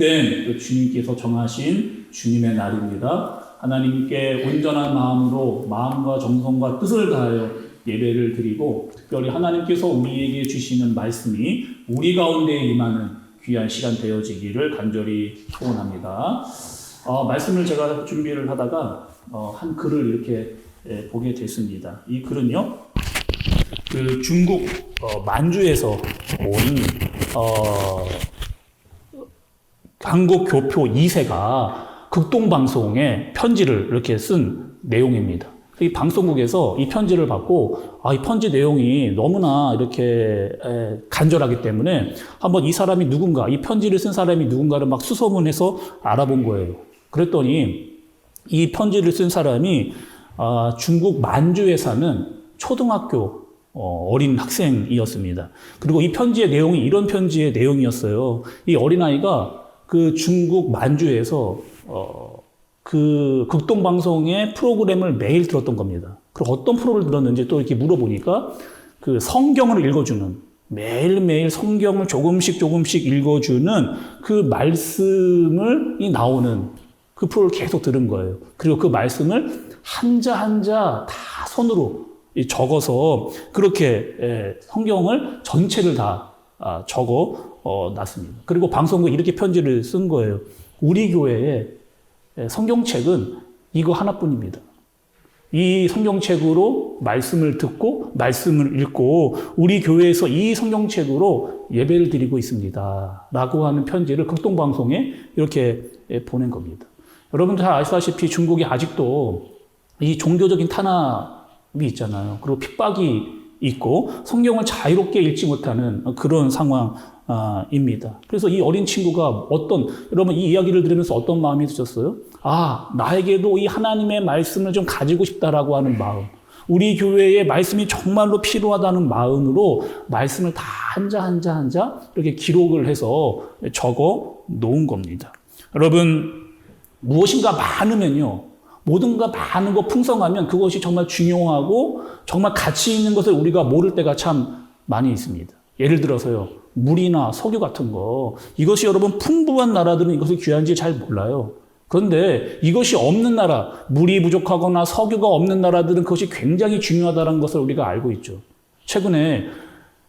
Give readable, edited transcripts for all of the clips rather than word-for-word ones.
복된 그 주님께서 정하신 주님의 날입니다. 하나님께 온전한 마음으로 마음과 정성과 뜻을 다하여 예배를 드리고 특별히 하나님께서 우리에게 주시는 말씀이 우리 가운데 임하는 귀한 시간 되어지기를 간절히 소원합니다. 말씀을 제가 준비를 하다가 한 글을 이렇게 보게 됐습니다. 이 글은요, 그 중국 만주에서 온 한국교포 2세가 극동방송에 편지를 이렇게 쓴 내용입니다. 이 방송국에서 이 편지를 받고 이 편지 내용이 너무나 이렇게 간절하기 때문에 한번 이 사람이 누군가, 이 편지를 쓴 사람이 누군가를 막 수소문해서 알아본 거예요. 그랬더니 이 편지를 쓴 사람이 중국 만주에 사는 초등학교 어린 학생이었습니다. 그리고 이 편지의 내용이 이런 편지의 내용이었어요. 이 어린아이가 그 중국 만주에서 그 극동방송의 프로그램을 매일 들었던 겁니다. 그리고 어떤 프로를 들었는지 또 이렇게 물어보니까 그 성경을 읽어주는, 매일매일 성경을 조금씩 읽어주는 그 말씀을 나오는 그 프로를 계속 들은 거예요. 그리고 그 말씀을 한자 한자 다 손으로 적어서 그렇게 성경을 전체를 다 적어 놨습니다. 그리고 방송국에 이렇게 편지를 쓴 거예요. 우리 교회에 성경책은 이거 하나뿐입니다. 이 성경책으로 말씀을 듣고 말씀을 읽고 우리 교회에서 이 성경책으로 예배를 드리고 있습니다. 라고 하는 편지를 극동방송에 이렇게 보낸 겁니다. 여러분들 다 아시다시피 중국이 아직도 이 종교적인 탄압이 있잖아요. 그리고 핍박이 있고 성경을 자유롭게 읽지 못하는 그런 상황입니다. 그래서 이 어린 친구가 여러분 이 이야기를 들으면서 어떤 마음이 드셨어요? 나에게도 이 하나님의 말씀을 좀 가지고 싶다라고 하는 마음, 우리 교회에 말씀이 정말로 필요하다는 마음으로 말씀을 다 한자 이렇게 기록을 해서 적어 놓은 겁니다. 여러분, 무엇인가 많으면요, 모든가 많은 거 풍성하면 그것이 정말 중요하고 정말 가치 있는 것을 우리가 모를 때가 참 많이 있습니다. 예를 들어서요, 물이나 석유 같은 거, 이것이 여러분 풍부한 나라들은 이것이 귀한지 잘 몰라요. 그런데 이것이 없는 나라, 물이 부족하거나 석유가 없는 나라들은 그것이 굉장히 중요하다는 것을 우리가 알고 있죠. 최근에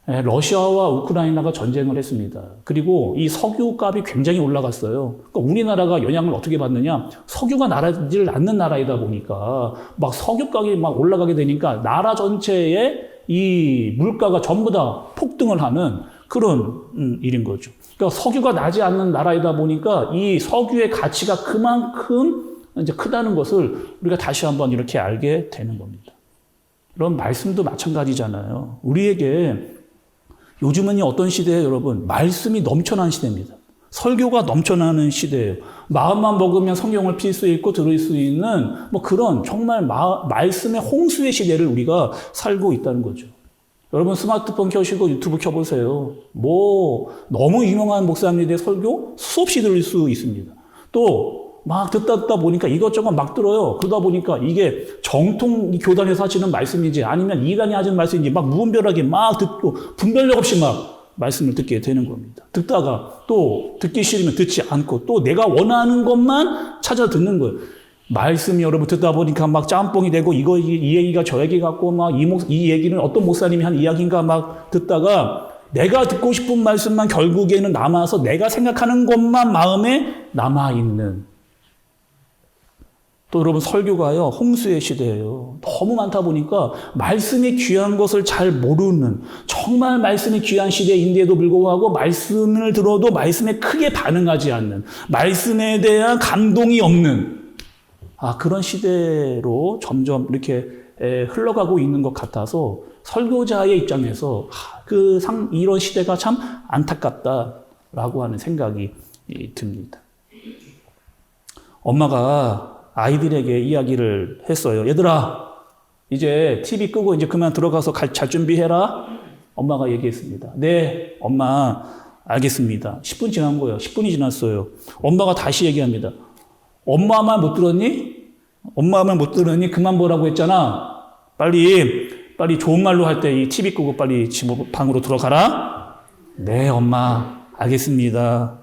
러시아와 우크라이나가 전쟁을 했습니다. 그리고 이 석유 값이 굉장히 올라갔어요. 그러니까 우리나라가 영향을 어떻게 받느냐? 석유가 나라질 않는 나라이다 보니까 막 석유 가격이 막 올라가게 되니까 나라 전체의 이 물가가 전부 다 폭등을 하는 그런 일인 거죠. 그러니까 석유가 나지 않는 나라이다 보니까 이 석유의 가치가 그만큼 이제 크다는 것을 우리가 다시 한번 이렇게 알게 되는 겁니다. 그런 말씀도 마찬가지잖아요. 우리에게 요즘은 어떤 시대예요, 여러분? 말씀이 넘쳐나는 시대입니다. 설교가 넘쳐나는 시대예요. 마음만 먹으면 성경을 필 수 있고 들을 수 있는 그런 정말 말씀의 홍수의 시대를 우리가 살고 있다는 거죠. 여러분 스마트폰 켜시고 유튜브 켜보세요. 너무 유명한 목사님들의 설교 수없이 들을 수 있습니다. 또 막 듣다 보니까 이것저것 막 들어요. 그러다 보니까 이게 정통 교단에서 하시는 말씀인지 아니면 이단이 하시는 말씀인지 막 무분별하게 막 듣고 분별력 없이 막 말씀을 듣게 되는 겁니다. 듣다가 또 듣기 싫으면 듣지 않고 또 내가 원하는 것만 찾아 듣는 거예요. 말씀이 여러분 듣다 보니까 막 짬뽕이 되고 이 얘기가 저 얘기 같고 막 이 얘기는 어떤 목사님이 한 이야기인가 막 듣다가 내가 듣고 싶은 말씀만 결국에는 남아서 내가 생각하는 것만 마음에 남아있는, 또 여러분 설교가요 홍수의 시대예요. 너무 많다 보니까 말씀이 귀한 것을 잘 모르는, 정말 말씀이 귀한 시대인데도 불구하고 말씀을 들어도 말씀에 크게 반응하지 않는, 말씀에 대한 감동이 없는 그런 시대로 점점 이렇게 흘러가고 있는 것 같아서 설교자의 입장에서 이런 시대가 참 안타깝다라고 하는 생각이 듭니다. 엄마가 아이들에게 이야기를 했어요. 얘들아, 이제 TV 끄고 이제 그만 들어가서 잘 준비해라. 엄마가 얘기했습니다. 네, 엄마, 알겠습니다. 10분 지난 거예요. 10분이 지났어요. 엄마가 다시 얘기합니다. 엄마 말 못 들었니? 엄마 말 못 들었니? 그만 보라고 했잖아. 빨리 좋은 말로 할 때 이 TV 끄고 빨리 방으로 들어가라. 네, 엄마, 알겠습니다.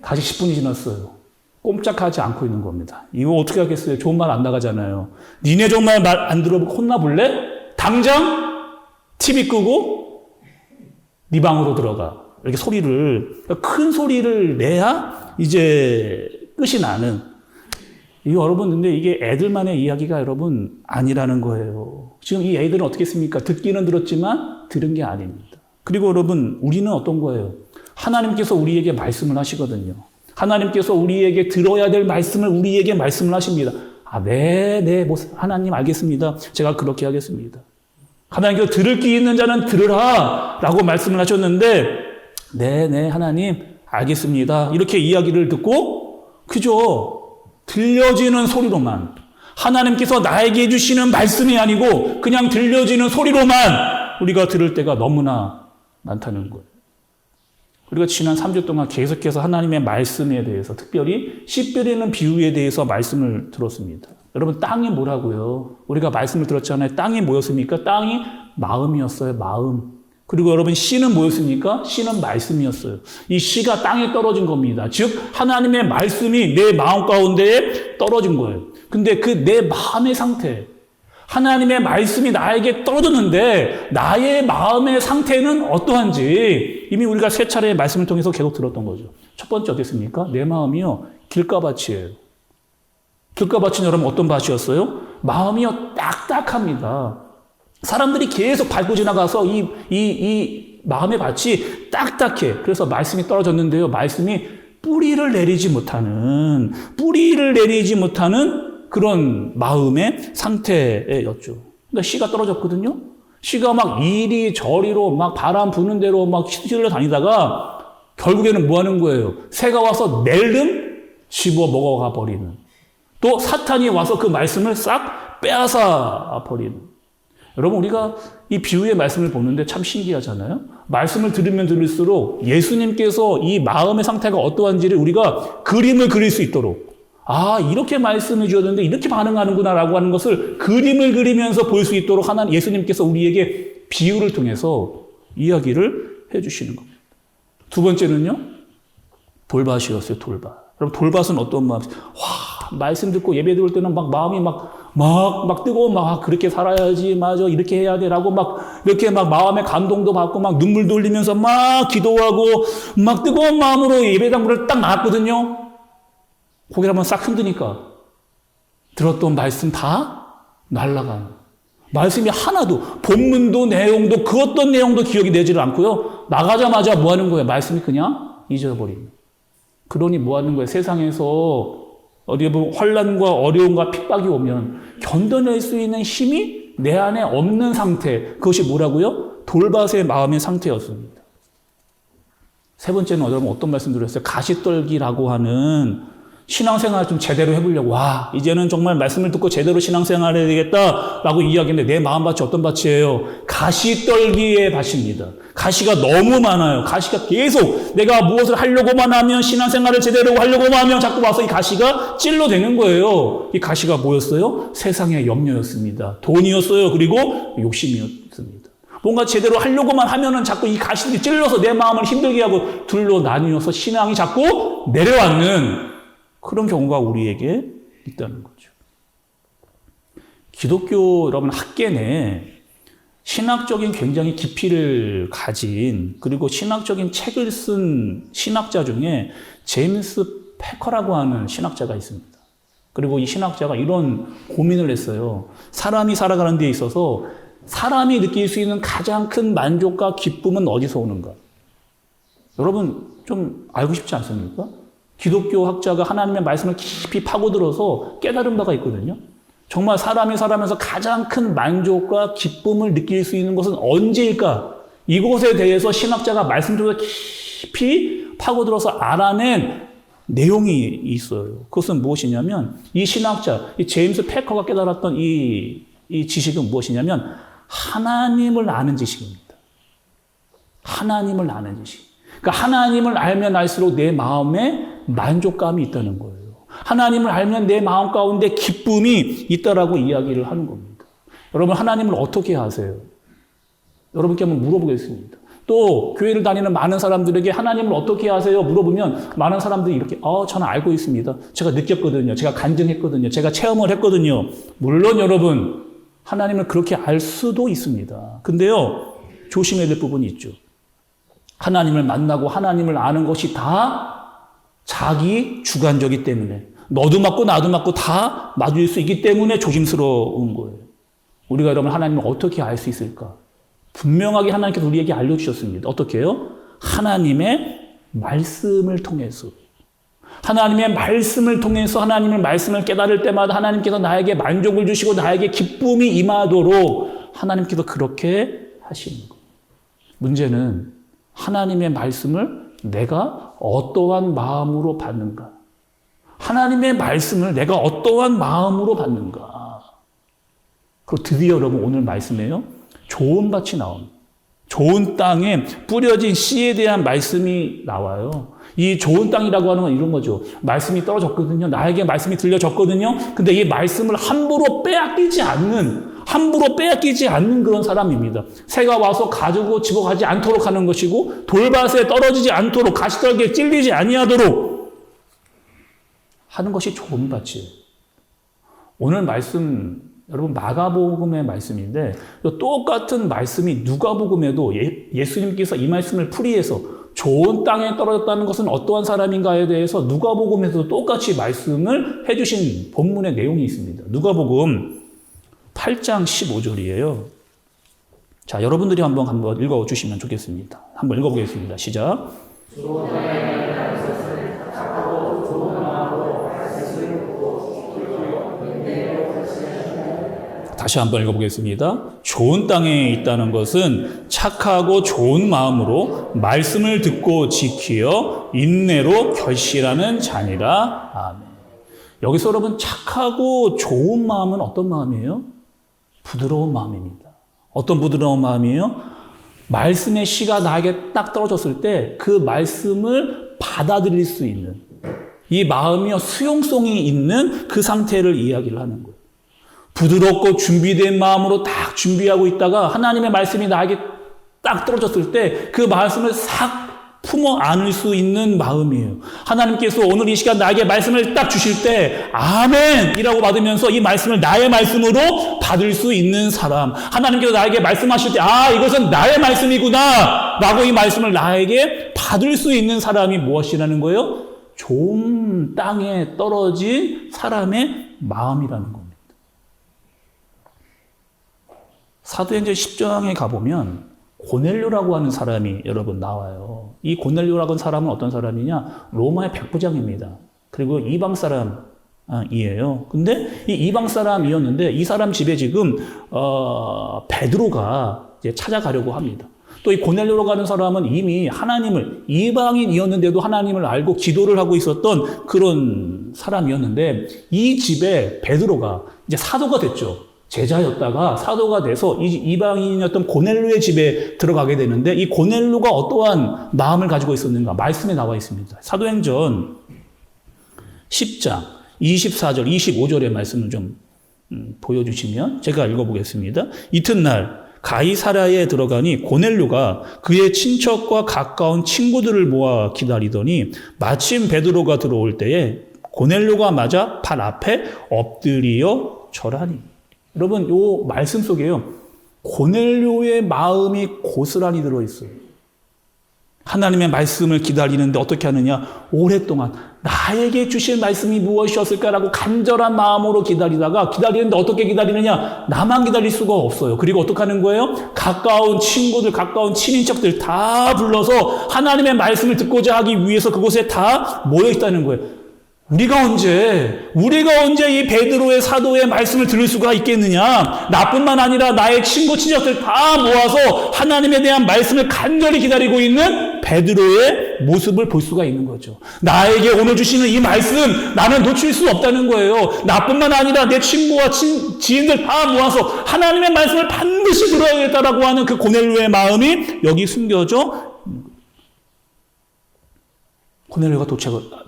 다시 10분이 지났어요. 꼼짝하지 않고 있는 겁니다. 이거 어떻게 하겠어요? 좋은 말 안 나가잖아요. 니네 정말 말 안 들어보고 혼나볼래? 당장 TV 끄고 네 방으로 들어가. 이렇게 소리를, 큰 소리를 내야 이제 끝이 나는. 여러분, 근데 이게 애들만의 이야기가 여러분 아니라는 거예요. 지금 이 애들은 어떻게 했습니까? 듣기는 들었지만 들은 게 아닙니다. 그리고 여러분, 우리는 어떤 거예요? 하나님께서 우리에게 말씀을 하시거든요. 하나님께서 우리에게 들어야 될 말씀을 우리에게 말씀을 하십니다. 네, 하나님 알겠습니다. 제가 그렇게 하겠습니다. 하나님께서 들을 귀 있는 자는 들으라 라고 말씀을 하셨는데, 네, 하나님 알겠습니다. 이렇게 이야기를 듣고, 그저 들려지는 소리로만, 하나님께서 나에게 해주시는 말씀이 아니고 그냥 들려지는 소리로만 우리가 들을 때가 너무나 많다는 거예요. 우리가 지난 3주 동안 계속해서 하나님의 말씀에 대해서, 특별히 씨 뿌리는 비유에 대해서 말씀을 들었습니다. 여러분, 땅이 뭐라고요? 우리가 말씀을 들었잖아요. 땅이 뭐였습니까? 땅이 마음이었어요. 마음. 그리고 여러분, 씨는 뭐였습니까? 씨는 말씀이었어요. 이 씨가 땅에 떨어진 겁니다. 즉 하나님의 말씀이 내 마음 가운데에 떨어진 거예요. 근데 그 내 마음의 상태, 하나님의 말씀이 나에게 떨어졌는데 나의 마음의 상태는 어떠한지 이미 우리가 세 차례의 말씀을 통해서 계속 들었던 거죠. 첫 번째 어땠습니까? 내 마음이요, 길가밭이에요. 길가밭은 여러분 어떤 밭이었어요? 마음이요, 딱딱합니다. 사람들이 계속 밟고 지나가서 이 마음의 밭이 딱딱해. 그래서 말씀이 떨어졌는데요. 말씀이 뿌리를 내리지 못하는 그런 마음의 상태였죠. 그러니까 씨가 떨어졌거든요. 씨가 막 이리저리로 막 바람 부는 대로 막 휘둘러 다니다가 결국에는 뭐 하는 거예요? 새가 와서 낼름 집어 먹어가 버리는. 또 사탄이 와서 그 말씀을 싹 빼앗아 버리는. 여러분, 우리가 이 비유의 말씀을 보는데 참 신기하잖아요. 말씀을 들으면 들을수록 예수님께서 이 마음의 상태가 어떠한지를 우리가 그림을 그릴 수 있도록, 이렇게 말씀을 주었는데 이렇게 반응하는구나 라고 하는 것을 그림을 그리면서 볼 수 있도록 하나님 예수님께서 우리에게 비유를 통해서 이야기를 해주시는 겁니다. 두 번째는요, 돌밭이었어요. 돌밭. 그럼 돌밭은 어떤 마음? 말씀 듣고 예배 드릴 때는 막 마음이 막 뜨거워, 막 그렇게 살아야지, 맞아, 이렇게 해야 돼 라고 막 이렇게 막 마음의 감동도 받고 막 눈물 돌리면서 막 기도하고 막 뜨거운 마음으로 예배당부를 딱 나왔거든요. 고개를 한번 싹 흔드니까 들었던 말씀 다 날아가는. 말씀이 하나도, 본문도 내용도 그 어떤 내용도 기억이 되지를 않고요. 나가자마자 뭐 하는 거예요? 말씀이 그냥 잊어버립니다. 그러니 뭐 하는 거예요? 세상에서 어디 보면 환난과 어려움과 핍박이 오면 견뎌낼 수 있는 힘이 내 안에 없는 상태. 그것이 뭐라고요? 돌밭의 마음의 상태였습니다. 세 번째는 여러분 어떤 말씀 드렸어요? 가시떨기라고 하는 신앙생활 좀 제대로 해보려고, 이제는 정말 말씀을 듣고 제대로 신앙생활 해야 되겠다라고 이야기했는데 내 마음밭이 어떤 밭이에요? 가시떨기의 밭입니다. 가시가 너무 많아요. 가시가 계속 내가 무엇을 하려고만 하면, 신앙생활을 제대로 하려고만 하면 자꾸 와서 이 가시가 찔러대는 거예요. 이 가시가 뭐였어요? 세상의 염려였습니다. 돈이었어요. 그리고 욕심이었습니다. 뭔가 제대로 하려고만 하면은 자꾸 이 가시들이 찔러서 내 마음을 힘들게 하고 둘로 나뉘어서 신앙이 자꾸 내려앉는 그런 경우가 우리에게 있다는 거죠. 기독교 여러분 학계 내에 신학적인 굉장히 깊이를 가진, 그리고 신학적인 책을 쓴 신학자 중에 제임스 패커라고 하는 신학자가 있습니다. 그리고 이 신학자가 이런 고민을 했어요. 사람이 살아가는 데 있어서 사람이 느낄 수 있는 가장 큰 만족과 기쁨은 어디서 오는가? 여러분 좀 알고 싶지 않습니까? 기독교 학자가 하나님의 말씀을 깊이 파고들어서 깨달은 바가 있거든요. 정말 사람이 살아가면서 가장 큰 만족과 기쁨을 느낄 수 있는 것은 언제일까? 이것에 대해서 신학자가 말씀 속에 깊이 파고들어서 알아낸 내용이 있어요. 그것은 무엇이냐면, 이 신학자, 이 제임스 패커가 깨달았던 이 지식은 무엇이냐면 하나님을 아는 지식입니다. 하나님을 아는 지식. 그러니까 하나님을 알면 알수록 내 마음에 만족감이 있다는 거예요. 하나님을 알면 내 마음 가운데 기쁨이 있다라고 이야기를 하는 겁니다. 여러분, 하나님을 어떻게 아세요? 여러분께 한번 물어보겠습니다. 또 교회를 다니는 많은 사람들에게 하나님을 어떻게 아세요? 물어보면 많은 사람들이 이렇게 저는 알고 있습니다. 제가 느꼈거든요. 제가 간증했거든요. 제가 체험을 했거든요. 물론 여러분 하나님을 그렇게 알 수도 있습니다. 근데요 조심해야 될 부분이 있죠. 하나님을 만나고 하나님을 아는 것이 다 자기 주관적이기 때문에 너도 맞고 나도 맞고 다 맞을 수 있기 때문에 조심스러운 거예요. 우리가 여러분 하나님을 어떻게 알 수 있을까? 분명하게 하나님께서 우리에게 알려주셨습니다. 어떻게 해요? 하나님의 말씀을 통해서. 하나님의 말씀을 통해서 하나님의 말씀을 깨달을 때마다 하나님께서 나에게 만족을 주시고 나에게 기쁨이 임하도록 하나님께서 그렇게 하시는 거예요. 문제는 하나님의 말씀을 내가 어떠한 마음으로 받는가? 하나님의 말씀을 내가 어떠한 마음으로 받는가? 그리고 드디어 여러분 오늘 말씀에요. 좋은 밭이 나옵니다. 좋은 땅에 뿌려진 씨에 대한 말씀이 나와요. 이 좋은 땅이라고 하는 건 이런 거죠. 말씀이 떨어졌거든요. 나에게 말씀이 들려졌거든요. 근데 이 말씀을 함부로 빼앗기지 않는 그런 사람입니다. 새가 와서 가지고 집어가지 않도록 하는 것이고 돌밭에 떨어지지 않도록 가시떨기에 찔리지 아니하도록 하는 것이 좋은 밭이에요. 오늘 말씀 여러분 마가복음의 말씀인데 똑같은 말씀이 누가복음에도 예수님께서 이 말씀을 풀이해서 좋은 땅에 떨어졌다는 것은 어떠한 사람인가에 대해서 누가복음에서도 똑같이 말씀을 해주신 본문의 내용이 있습니다. 누가복음 8장 15절이에요. 자, 여러분들이 한번 읽어주시면 좋겠습니다. 한번 읽어보겠습니다. 시작. 다시 한번 읽어보겠습니다. 좋은 땅에 있다는 것은 착하고 좋은 마음으로 말씀을 듣고 지키어 인내로 결실하는 자니라. 아멘. 여기서 여러분 착하고 좋은 마음은 어떤 마음이에요? 부드러운 마음입니다. 어떤 부드러운 마음이에요? 말씀의 씨가 나에게 딱 떨어졌을 때 그 말씀을 받아들일 수 있는 이 마음이요 수용성이 있는 그 상태를 이야기를 하는 거예요. 부드럽고 준비된 마음으로 딱 준비하고 있다가 하나님의 말씀이 나에게 딱 떨어졌을 때 그 말씀을 싹 품어 안을 수 있는 마음이에요. 하나님께서 오늘 이 시간 나에게 말씀을 딱 주실 때 아멘이라고 받으면서 이 말씀을 나의 말씀으로 받을 수 있는 사람. 하나님께서 나에게 말씀하실 때 이것은 나의 말씀이구나 라고 이 말씀을 나에게 받을 수 있는 사람이 무엇이라는 거예요? 좋은 땅에 떨어진 사람의 마음이라는 겁니다. 사도행전 10장에 가보면 고넬료라고 하는 사람이 여러분 나와요. 이 고넬료라고 하는 사람은 어떤 사람이냐? 로마의 백부장입니다. 그리고 이방 사람이에요. 근데 이 이방 사람이었는데 이 사람 집에 지금 베드로가 이제 찾아가려고 합니다. 또 이 고넬료라고 하는 사람은 이미 하나님을 이방인이었는데도 하나님을 알고 기도를 하고 있었던 그런 사람이었는데 이 집에 베드로가 이제 사도가 됐죠. 제자였다가 사도가 돼서 이 이방인이었던 고넬료의 집에 들어가게 되는데 이 고넬료가 어떠한 마음을 가지고 있었는가? 말씀에 나와 있습니다. 사도행전 10장 24절, 25절의 말씀을 좀 보여주시면 제가 읽어보겠습니다. 이튿날 가이사랴에 들어가니 고넬료가 그의 친척과 가까운 친구들을 모아 기다리더니 마침 베드로가 들어올 때에 고넬료가 맞아 발 앞에 엎드리어 절하니. 여러분, 이 말씀 속에요. 고넬료의 마음이 고스란히 들어있어요. 하나님의 말씀을 기다리는데 어떻게 하느냐? 오랫동안 나에게 주실 말씀이 무엇이었을까라고 간절한 마음으로 기다리는데 어떻게 기다리느냐? 나만 기다릴 수가 없어요. 그리고 어떻게 하는 거예요? 가까운 친구들, 가까운 친인척들 다 불러서 하나님의 말씀을 듣고자 하기 위해서 그곳에 다 모여 있다는 거예요. 우리가 언제 이 베드로의 사도의 말씀을 들을 수가 있겠느냐? 나뿐만 아니라 나의 친구, 친척들 다 모아서 하나님에 대한 말씀을 간절히 기다리고 있는 베드로의 모습을 볼 수가 있는 거죠. 나에게 오늘 주시는 이 말씀, 나는 놓칠 수 없다는 거예요. 나뿐만 아니라 내 친구와 지인들 다 모아서 하나님의 말씀을 반드시 들어야겠다라고 하는 그 고넬료의 마음이 여기 숨겨져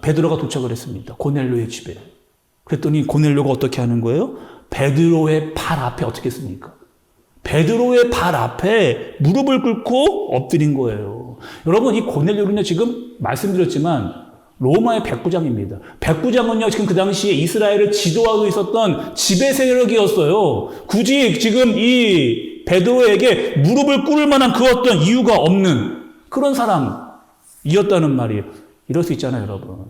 베드로가 도착을 했습니다. 고넬료의 집에. 그랬더니 고넬료가 어떻게 하는 거예요? 베드로의 발 앞에 어떻게 했습니까? 베드로의 발 앞에 무릎을 꿇고 엎드린 거예요. 여러분, 이 고넬료는요, 지금 말씀드렸지만 로마의 백부장입니다. 백부장은요, 지금 그 당시에 이스라엘을 지도하고 있었던 지배 세력이었어요. 굳이 지금 이 베드로에게 무릎을 꿇을 만한 그 어떤 이유가 없는 그런 사람이었다는 말이에요. 이럴 수 있잖아요, 여러분.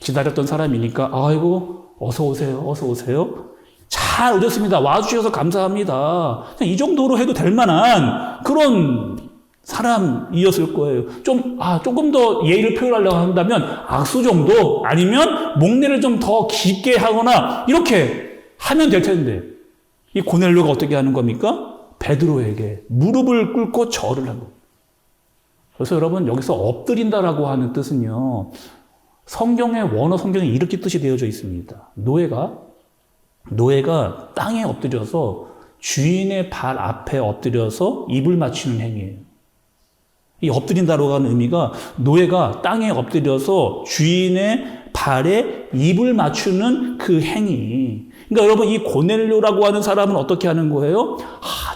기다렸던 사람이니까, 아이고, 어서 오세요, 어서 오세요. 잘 오셨습니다. 와주셔서 감사합니다. 그냥 이 정도로 해도 될 만한 그런 사람이었을 거예요. 조금 더 예의를 표현하려고 한다면 악수 정도 아니면 목례를 좀 더 깊게 하거나 이렇게 하면 될 텐데 이 고넬료가 어떻게 하는 겁니까? 베드로에게 무릎을 꿇고 절을 한 겁니다. 그래서 여러분 여기서 엎드린다라고 하는 뜻은요. 성경의 원어 성경에 이렇게 뜻이 되어져 있습니다. 노예가 땅에 엎드려서 주인의 발 앞에 엎드려서 입을 맞추는 행위예요. 이 엎드린다라고 하는 의미가 노예가 땅에 엎드려서 주인의 발에 입을 맞추는 그 행위. 그러니까 여러분 이 고넬료라고 하는 사람은 어떻게 하는 거예요?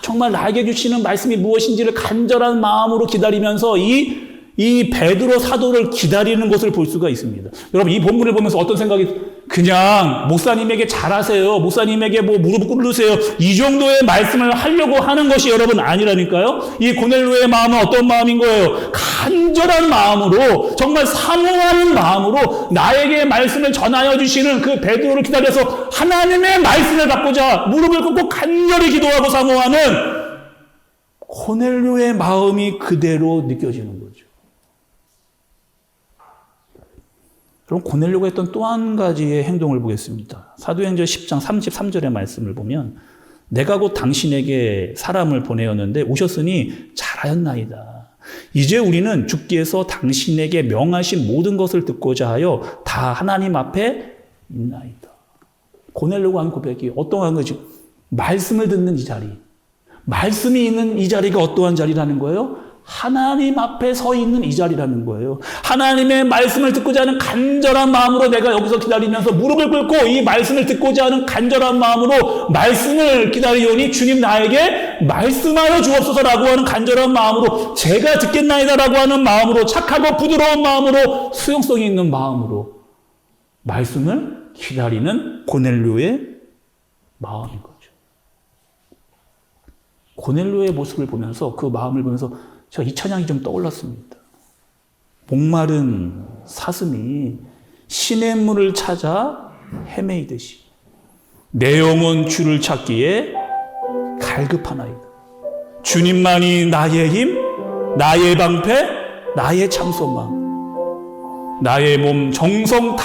정말 나에게 주시는 말씀이 무엇인지를 간절한 마음으로 기다리면서 이 베드로 사도를 기다리는 것을 볼 수가 있습니다. 여러분 이 본문을 보면서 어떤 생각이 그냥 목사님에게 잘하세요. 목사님에게 무릎 꿇으세요. 이 정도의 말씀을 하려고 하는 것이 여러분 아니라니까요. 이 고넬료의 마음은 어떤 마음인 거예요? 간절한 마음으로 정말 사모하는 마음으로 나에게 말씀을 전하여 주시는 그 베드로를 기다려서 하나님의 말씀을 받고자 무릎을 꿇고 간절히 기도하고 사모하는 고넬료의 마음이 그대로 느껴지는 거죠. 그럼 고넬료가 했던 또 한 가지의 행동을 보겠습니다. 사도행전 10장 33절의 말씀을 보면 내가 곧 당신에게 사람을 보내었는데 오셨으니 잘하였나이다. 이제 우리는 주께서 당신에게 명하신 모든 것을 듣고자 하여 다 하나님 앞에 있나이다. 고넬료가 한 고백이 어떠한 거지? 말씀을 듣는 이 자리. 말씀이 있는 이 자리가 어떠한 자리라는 거예요? 하나님 앞에 서 있는 이 자리라는 거예요. 하나님의 말씀을 듣고자 하는 간절한 마음으로 내가 여기서 기다리면서 무릎을 꿇고 이 말씀을 듣고자 하는 간절한 마음으로 말씀을 기다리오니 주님 나에게 말씀하여 주옵소서라고 하는 간절한 마음으로 제가 듣겠나이다라고 하는 마음으로 착하고 부드러운 마음으로 수용성이 있는 마음으로 말씀을 기다리는 고넬료의 마음인 거죠. 고넬료의 모습을 보면서 그 마음을 보면서 제가 이 찬양이 좀 떠올랐습니다. 목마른 사슴이 시냇물을 찾아 헤매이듯이 내 영혼 주를 찾기에 갈급하나이다. 주님만이 나의 힘, 나의 방패, 나의 참소망, 나의 몸 정성 다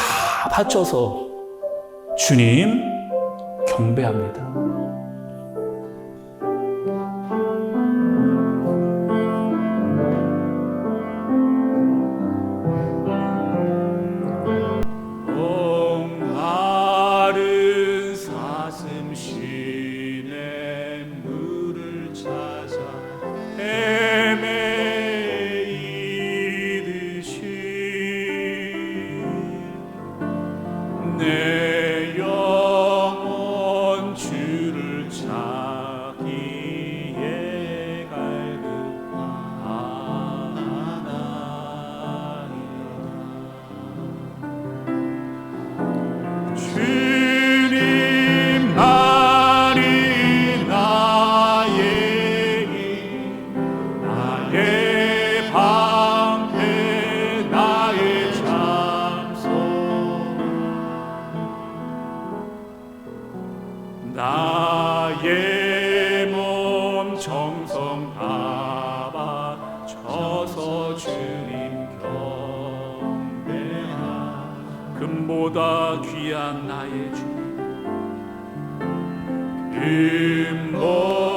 바쳐서 주님 경배합니다. 내 영혼 주를 찾기에 갈급하나이다. 주님만이 나의 힘, 나의 방패, 나의 참소, 나의 몸 정성 다 바쳐서 주님 경배하. 금보다 귀한 나의 주님,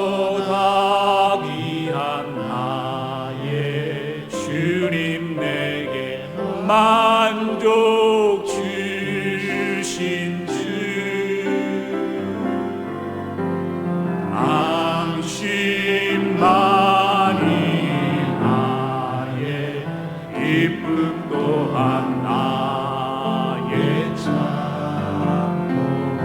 금보다 귀한 나의 주님, 내게 만족 주신 주, 당신만이 나의 기쁨 또한 나의 참고해.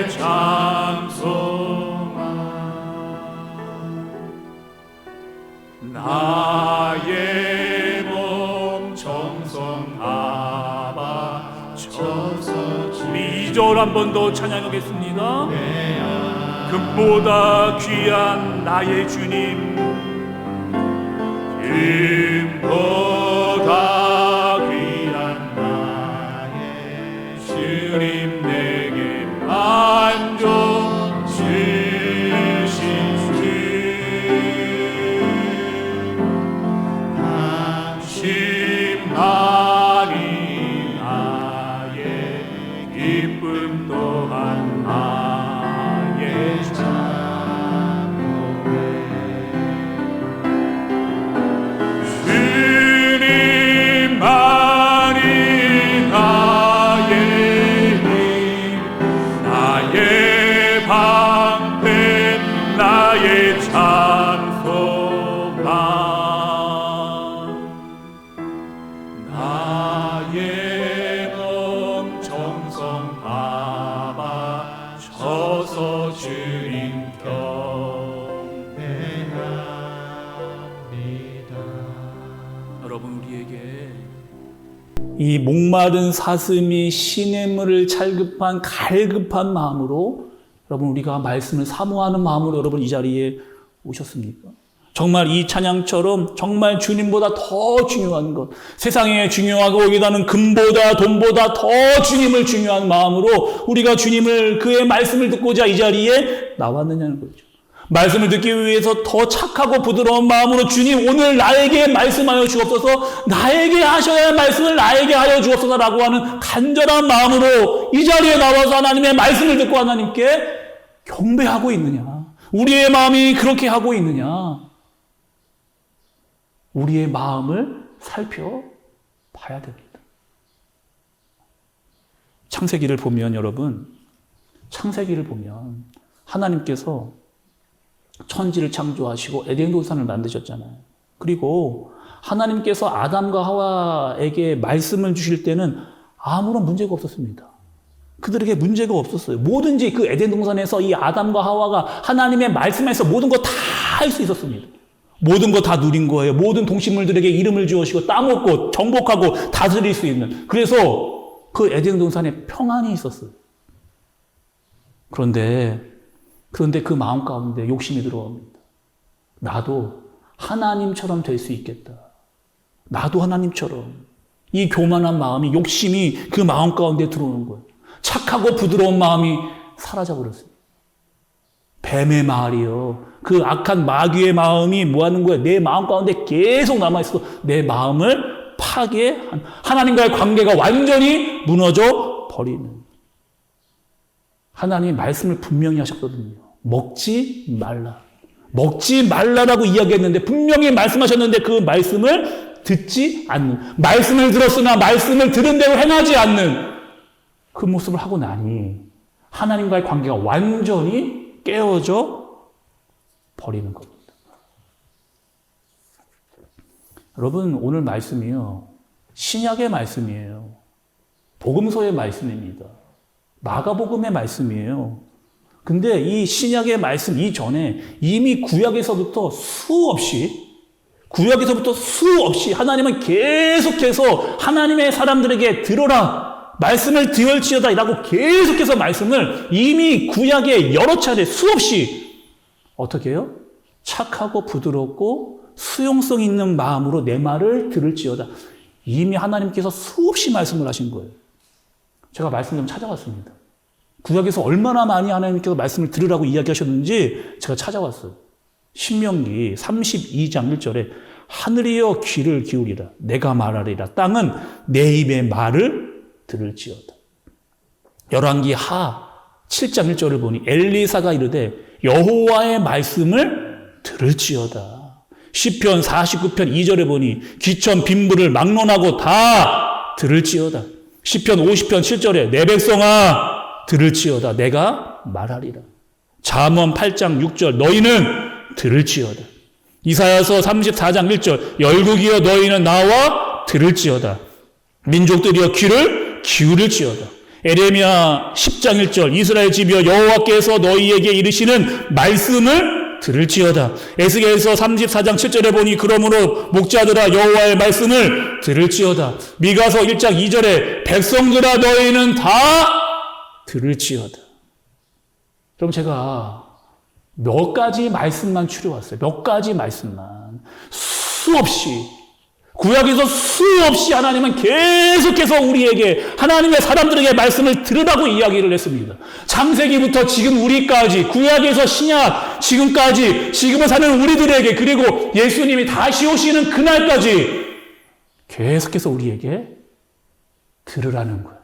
찬송아 나의 몸 정성하바 쳐서 우리 2절 한 번 더 찬양하겠습니다. 금보다 귀한 나의 주님 금보다 귀한 나의 주님 내게 만족 주신 주 당신만이 나의 기쁨 또한 나의 자모에 주님만이 나의 힘 나의 방패 나의 찬송가 나의 몸 정성하바 쳐서 주님 경배합니다. 여러분, 우리에게 이 목마른 사슴이 시냇물을 찰급한 갈급한 마음으로 여러분 우리가 말씀을 사모하는 마음으로 여러분 이 자리에 오셨습니까? 정말 이 찬양처럼 정말 주님보다 더 중요한 것, 세상에 중요하고 여기다는 금보다 돈보다 더 주님을 중요한 마음으로 우리가 주님을 그의 말씀을 듣고자 이 자리에 나왔느냐는 거죠. 말씀을 듣기 위해서 더 착하고 부드러운 마음으로 주님 오늘 나에게 말씀하여 주옵소서, 나에게 하셔야 할 말씀을 나에게 하여 주옵소서라고 하는 간절한 마음으로 이 자리에 나와서 하나님의 말씀을 듣고 하나님께 경배하고 있느냐, 우리의 마음이 그렇게 하고 있느냐, 우리의 마음을 살펴봐야 됩니다. 창세기를 보면 여러분, 창세기를 보면 하나님께서 천지를 창조하시고 에덴 동산을 만드셨잖아요. 그리고 하나님께서 아담과 하와에게 말씀을 주실 때는 아무런 문제가 없었습니다. 그들에게 문제가 없었어요. 뭐든지 그 에덴 동산에서 이 아담과 하와가 하나님의 말씀에서 모든 거 다 할 수 있었습니다. 모든 거 다 누린 거예요. 모든 동식물들에게 이름을 지으시고 따먹고 정복하고 다스릴 수 있는. 그래서 그 에덴 동산에 평안이 있었어요. 그런데 그 마음 가운데 욕심이 들어옵니다. 나도 하나님처럼 될 수 있겠다. 나도 하나님처럼. 이 교만한 마음이, 욕심이 그 마음 가운데 들어오는 거예요. 착하고 부드러운 마음이 사라져버렸어요. 뱀의 말이요. 그 악한 마귀의 마음이 뭐 하는 거예요? 내 마음 가운데 계속 남아있어. 내 마음을 파괴한, 하나님과의 관계가 완전히 무너져 버리는. 하나님이 말씀을 분명히 하셨거든요. 먹지 말라. 먹지 말라라고 이야기했는데 분명히 말씀하셨는데 그 말씀을 듣지 않는, 말씀을 들었으나 말씀을 들은 대로 행하지 않는 그 모습을 하고 나니 하나님과의 관계가 완전히 깨어져 버리는 겁니다. 여러분, 오늘 말씀이요, 신약의 말씀이에요. 복음서의 말씀입니다. 마가복음의 말씀이에요. 근데 이 신약의 말씀 이전에 이미 구약에서부터 수없이 하나님은 계속해서 하나님의 사람들에게 들어라, 말씀을 들을지어다 라고 계속해서 말씀을 이미 구약에 여러 차례 수없이 어떻게 해요? 착하고 부드럽고 수용성 있는 마음으로 내 말을 들을지어다. 이미 하나님께서 수없이 말씀을 하신 거예요. 제가 말씀 좀 찾아봤습니다. 구약에서 얼마나 많이 하나님께서 말씀을 들으라고 이야기하셨는지 제가 찾아왔어요. 신명기 32장 1절에 하늘이여 귀를 기울이라 내가 말하리라 땅은 내 입의 말을 들을지어다. 열왕기 하 7장 1절을 보니 엘리사가 이르되 여호와의 말씀을 들을지어다. 시편 49편 2절에 보니 기천 빈부를 막론하고 다 들을지어다. 시편 50편 7절에 내 백성아 들을지어다. 내가 말하리라. 잠언 8장 6절 너희는 들을지어다. 이사야서 34장 1절 열국이여 너희는 나와 들을지어다. 민족들이여 귀를 기울일지어다. 에레미야 10장 1절 이스라엘 집이여 여호와께서 너희에게 이르시는 말씀을 들을지어다. 에스겔서 34장 7절에 보니 그러므로 목자들아 여호와의 말씀을 들을지어다. 미가서 1장 2절에 백성들아 너희는 다 들을지어다. 그럼 제가 몇 가지 말씀만 추려왔어요. 몇 가지 말씀만. 수없이 구약에서 수없이 하나님은 계속해서 우리에게 하나님의 사람들에게 말씀을 들으라고 이야기를 했습니다. 창세기부터 지금 우리까지 구약에서 신약 지금까지 지금을 사는 우리들에게 그리고 예수님이 다시 오시는 그날까지 계속해서 우리에게 들으라는 거예요.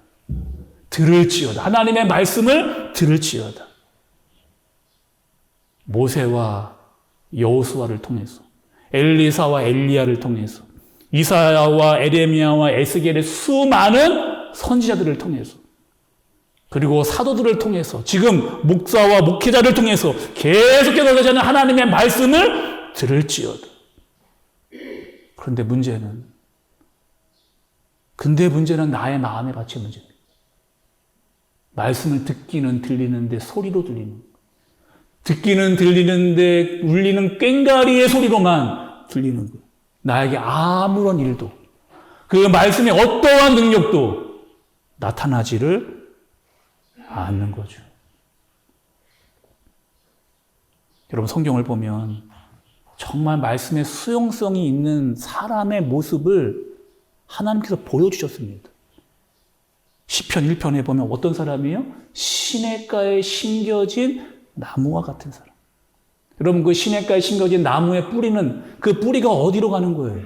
들을지어다. 하나님의 말씀을 들을지어다. 모세와 여호수아를 통해서 엘리사와 엘리야를 통해서 이사야와 에레미야와 에스겔의 수많은 선지자들을 통해서 그리고 사도들을 통해서 지금 목사와 목회자를 통해서 계속해서 저는 하나님의 말씀을 들을지어다. 그런데 문제는 나의 마음의 가치 문제입니다. 말씀을 듣기는 들리는데 소리로 들리는 듣기는 들리는데 울리는 꽹과리의 소리로만 들리는 거예요. 나에게 아무런 일도 그 말씀의 어떠한 능력도 나타나지를 않는 거죠. 여러분 성경을 보면 정말 말씀의 수용성이 있는 사람의 모습을 하나님께서 보여주셨습니다. 시편 1편에 보면 어떤 사람이에요? 시냇가에 심겨진 나무와 같은 사람. 여러분 그 시냇가에 심겨진 나무의 뿌리는 그 뿌리가 어디로 가는 거예요?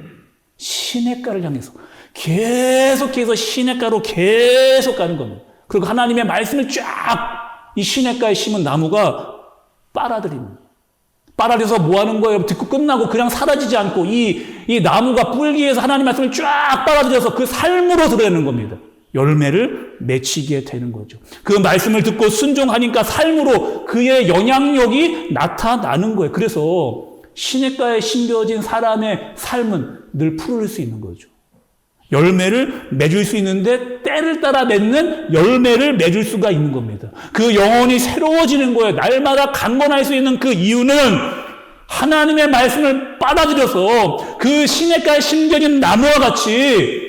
시냇가를 향해서 계속해서 시냇가로 계속 가는 겁니다. 그리고 하나님의 말씀을 쫙 이 시냇가에 심은 나무가 빨아들입니다. 빨아들여서 뭐 하는 거예요? 듣고 끝나고 그냥 사라지지 않고 이 나무가 뿌리에서 하나님의 말씀을 쫙 빨아들여서 그 삶으로 드러내는 겁니다. 열매를 맺히게 되는 거죠. 그 말씀을 듣고 순종하니까 삶으로 그의 영향력이 나타나는 거예요. 그래서 시냇가에 심겨진 사람의 삶은 늘 푸를 수 있는 거죠. 열매를 맺을 수 있는데 때를 따라 맺는 열매를 맺을 수가 있는 겁니다. 그 영혼이 새로워지는 거예요. 날마다 강건할 수 있는 그 이유는 하나님의 말씀을 빨아들여서 그 시냇가에 심겨진 나무와 같이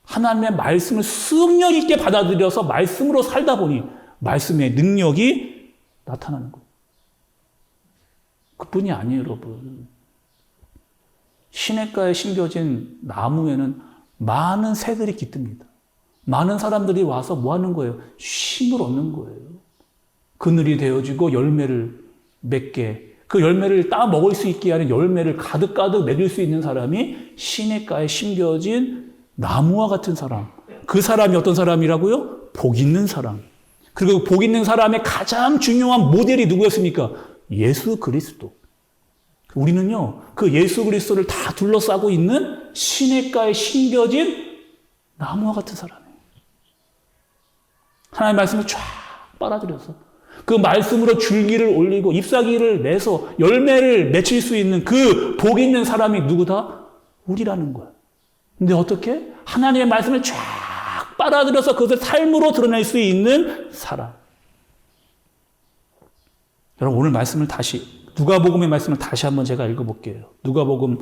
하나님의 말씀을 승력 있게 받아들여서 말씀으로 살다 보니 말씀의 능력이 나타나는 거예요. 그뿐이 아니에요, 여러분. 시냇가에 심겨진 나무에는 많은 새들이 깃듭니다. 많은 사람들이 와서 뭐 하는 거예요? 쉼을 얻는 거예요. 그늘이 되어지고 열매를 맺게, 그 열매를 따 먹을 수 있게 하는 열매를 가득가득 맺을 수 있는 사람이 시냇가에 심겨진 나무와 같은 사람. 그 사람이 어떤 사람이라고요? 복 있는 사람. 그리고 복 있는 사람의 가장 중요한 모델이 누구였습니까? 예수 그리스도. 우리는요, 그 예수 그리스도를 다 둘러싸고 있는 시냇가에 심겨진 나무와 같은 사람이에요. 하나님의 말씀을 쫙 빨아들여서 그 말씀으로 줄기를 올리고 잎사귀를 내서 열매를 맺힐 수 있는 그 복 있는 사람이 누구다? 우리라는 거예요. 근데 어떻게? 하나님의 말씀을 쫙 빨아들여서 그것을 삶으로 드러낼 수 있는 사람. 여러분 오늘 말씀을 누가복음의 말씀을 다시 한번 제가 읽어볼게요. 누가복음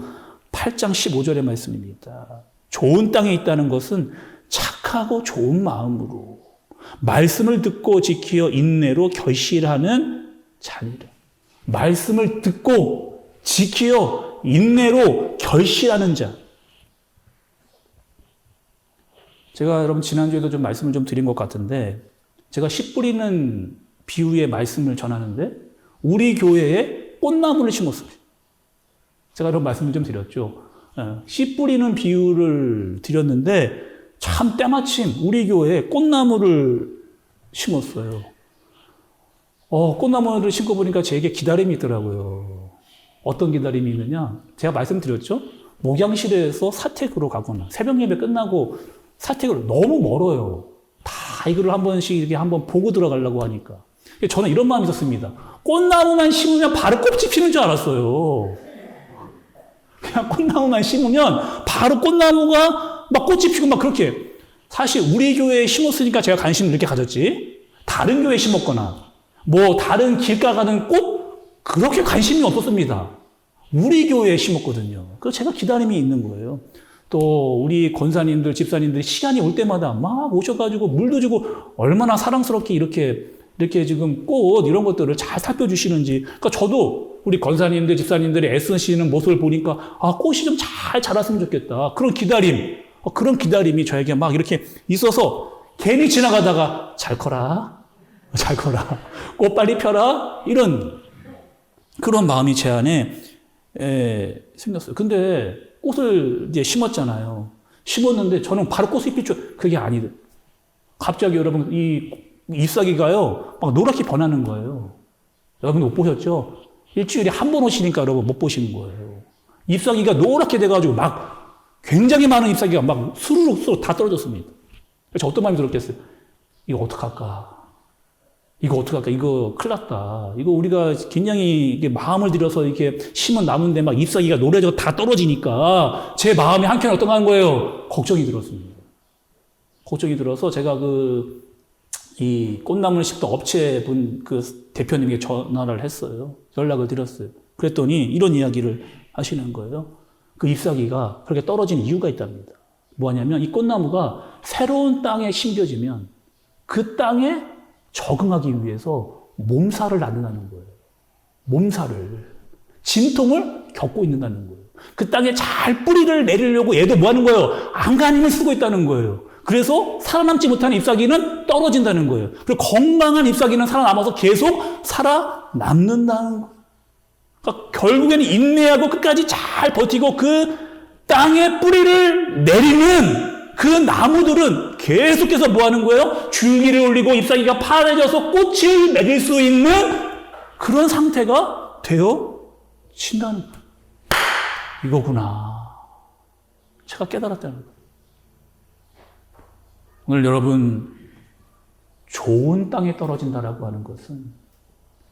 8장 15절의 말씀입니다. 좋은 땅에 있다는 것은 착하고 좋은 마음으로 말씀을 듣고 지키어 인내로 결실하는 자니라. 말씀을 듣고 지키어 인내로 결실하는 자. 제가 여러분 지난주에도 좀 말씀을 좀 드린 것 같은데 제가 씨 뿌리는 비유의 말씀을 전하는데 우리 교회에 꽃나무를 심었어요. 제가 이런 말씀을 좀 드렸죠. 씨 뿌리는 비유를 드렸는데 참 때마침 우리 교회에 꽃나무를 심었어요. 꽃나무를 심고 보니까 제게 기다림이 있더라고요. 어떤 기다림이 있느냐? 제가 말씀드렸죠. 목양실에서 사택으로 가거나 새벽 예배 끝나고 사택을 너무 멀어요. 다 이거를 한 번씩 이렇게 한번 보고 들어가려고 하니까. 저는 이런 마음이 있었습니다. 꽃나무만 심으면 바로 꽃이 피는 줄 알았어요. 그냥 꽃나무만 심으면 바로 꽃나무가 막 꽃이 피고 막 그렇게. 사실 우리 교회에 심었으니까 제가 관심을 이렇게 가졌지, 다른 교회에 심었거나 뭐 다른 길가 가는 꽃 그렇게 관심이 없었습니다. 우리 교회에 심었거든요. 그래서 제가 기다림이 있는 거예요. 또 우리 권사님들, 집사님들이 시간이 올 때마다 막 오셔가지고 물도 주고 얼마나 사랑스럽게 이렇게 지금 꽃 이런 것들을 잘 살펴주시는지. 그러니까 저도 우리 권사님들, 집사님들이 애쓰시는 모습을 보니까 아, 꽃이 좀 잘 자랐으면 좋겠다. 그런 기다림이 저에게 막 이렇게 있어서 괜히 지나가다가 잘 커라. 꽃 빨리 펴라. 이런 그런 마음이 제 안에 생겼어요. 근데 꽃을 이제 심었잖아요. 심었는데 저는 바로 꽃이 필 줄, 그게 아니더라고요. 갑자기 여러분, 이 잎사귀가요, 막 노랗게 변하는 거예요. 여러분 못 보셨죠? 일주일에 한 번 오시니까 여러분 못 보시는 거예요. 잎사귀가 노랗게 돼가지고 막 굉장히 많은 잎사귀가 막 수르륵 다 떨어졌습니다. 그래서 어떤 마음이 들었겠어요? 이거 어떡할까? 이거 큰일 났다. 이거 우리가 굉장히 이게 마음을 들여서 이렇게 심은 나무인데 막 잎사귀가 노래져서 다 떨어지니까 제 마음이 한켠에 어떤 거예요? 걱정이 들었습니다. 걱정이 들어서 제가 이 꽃나무를 심던 업체분 대표님에게 전화를 했어요. 연락을 드렸어요. 그랬더니 이런 이야기를 하시는 거예요. 그 잎사귀가 그렇게 떨어진 이유가 있답니다. 뭐냐면 이 꽃나무가 새로운 땅에 심겨지면 그 땅에 적응하기 위해서 몸살을 낳는다는 거예요. 몸살을. 진통을 겪고 있는다는 거예요. 그 땅에 잘 뿌리를 내리려고 얘도 뭐 하는 거예요? 안간힘을 쓰고 있다는 거예요. 그래서 살아남지 못하는 잎사귀는 떨어진다는 거예요. 그리고 건강한 잎사귀는 살아남아서 계속 살아남는다는 거예요. 그러니까 결국에는 인내하고 끝까지 잘 버티고 그 땅에 뿌리를 내리는 그 나무들은 계속해서 뭐 하는 거예요? 줄기를 올리고 잎사귀가 파래져서 꽃을 맺을 수 있는 그런 상태가 되어진다는 거예요. 이거구나. 제가 깨달았다는 거예요. 오늘 여러분, 좋은 땅에 떨어진다라고 하는 것은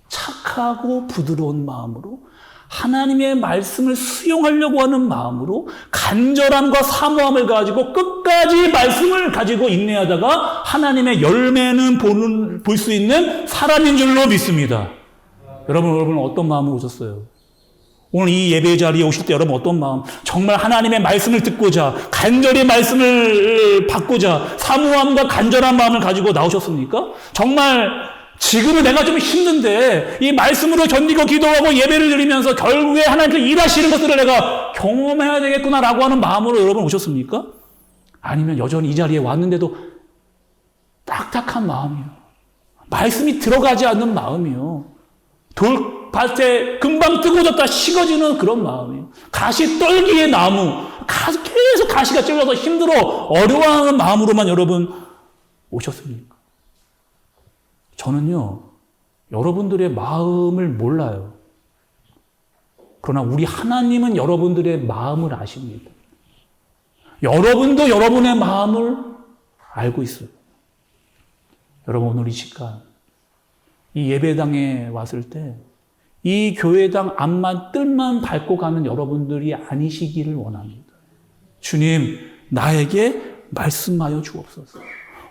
착하고 부드러운 마음으로 하나님의 말씀을 수용하려고 하는 마음으로 간절함과 사모함을 가지고 끝까지 말씀을 가지고 인내하다가 하나님의 열매는 볼 수 있는 사람인 줄로 믿습니다. 여러분 어떤 마음으로 오셨어요? 오늘 이 예배 자리에 오실 때 여러분 어떤 마음? 정말 하나님의 말씀을 듣고자, 간절히 말씀을 받고자 사모함과 간절한 마음을 가지고 나오셨습니까? 정말 지금은 내가 좀 힘든데 이 말씀으로 견디고 기도하고 예배를 드리면서 결국에 하나님께서 일하시는 것들을 내가 경험해야 되겠구나라고 하는 마음으로 여러분 오셨습니까? 아니면 여전히 이 자리에 왔는데도 딱딱한 마음이요. 말씀이 들어가지 않는 마음이요. 돌밭에 금방 뜨거워졌다 식어지는 그런 마음이에요. 가시 떨기의 나무, 계속 가시가 찔러서 힘들어 어려워하는 마음으로만 여러분 오셨습니까? 저는요, 여러분들의 마음을 몰라요. 그러나 우리 하나님은 여러분들의 마음을 아십니다. 여러분도 여러분의 마음을 알고 있어요. 여러분 오늘 이 시간, 이 예배당에 왔을 때 이 교회당 앞만 뜰만 밟고 가는 여러분들이 아니시기를 원합니다. 주님, 나에게 말씀하여 주옵소서.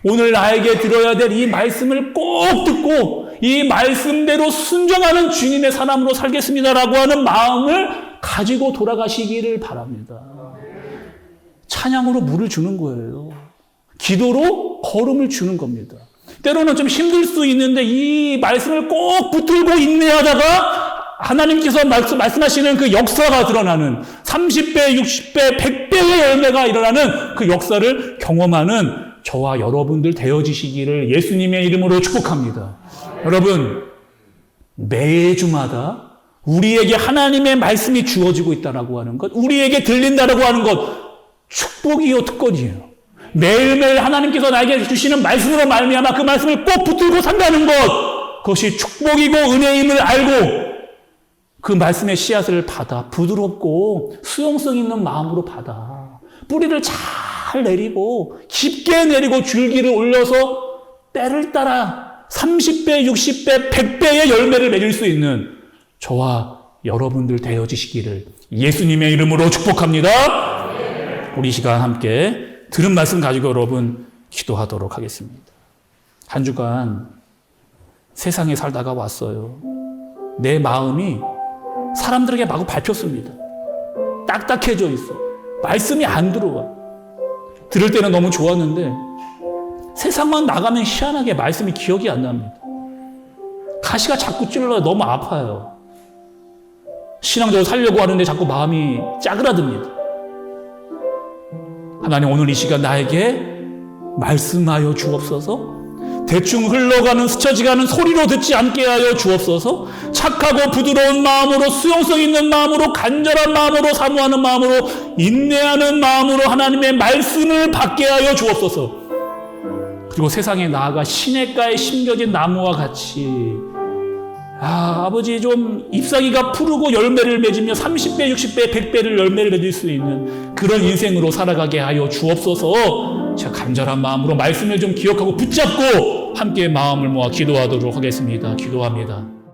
오늘 나에게 들어야 될 이 말씀을 꼭 듣고 이 말씀대로 순종하는 주님의 사람으로 살겠습니다라고 하는 마음을 가지고 돌아가시기를 바랍니다. 찬양으로 물을 주는 거예요. 기도로 걸음을 주는 겁니다. 때로는 좀 힘들 수 있는데 이 말씀을 꼭 붙들고 인내하다가 하나님께서 말씀하시는 그 역사가 드러나는 30배, 60배, 100배의 열매가 일어나는 그 역사를 경험하는 저와 여러분들 되어지시기를 예수님의 이름으로 축복합니다. 여러분, 매주마다 우리에게 하나님의 말씀이 주어지고 있다라고 하는 것, 우리에게 들린다라고 하는 것, 축복이요, 특권이에요. 매일매일 하나님께서 나에게 주시는 말씀으로 말미암아 그 말씀을 꼭 붙들고 산다는 것, 그것이 축복이고 은혜임을 알고 그 말씀의 씨앗을 받아 부드럽고 수용성 있는 마음으로 받아 뿌리를 잘 내리고 깊게 내리고 줄기를 올려서 때를 따라 30배, 60배, 100배의 열매를 맺을 수 있는 저와 여러분들 되어지시기를 예수님의 이름으로 축복합니다. 우리 시간 함께 들은 말씀 가지고 여러분 기도하도록 하겠습니다. 한 주간 세상에 살다가 왔어요. 내 마음이 사람들에게 마구 밟혔습니다. 딱딱해져 있어. 말씀이 안 들어와. 들을 때는 너무 좋았는데 세상만 나가면 희한하게 말씀이 기억이 안 납니다. 가시가 자꾸 찔러요. 너무 아파요. 신앙적으로 살려고 하는데 자꾸 마음이 짜그라듭니다. 하나님, 오늘 이 시간 나에게 말씀하여 주옵소서. 대충 흘러가는 스쳐지가는 소리로 듣지 않게 하여 주옵소서. 착하고 부드러운 마음으로, 수용성 있는 마음으로, 간절한 마음으로, 사모하는 마음으로, 인내하는 마음으로 하나님의 말씀을 받게 하여 주옵소서. 그리고 세상에 나아가 시냇가에 심겨진 나무와 같이 아버지, 좀 잎사귀가 푸르고 열매를 맺으며 30배, 60배, 100배를 열매를 맺을 수 있는 그런 인생으로 살아가게 하여 주옵소서. 제가 간절한 마음으로 말씀을 좀 기억하고 붙잡고 함께 마음을 모아 기도하도록 하겠습니다. 기도합니다.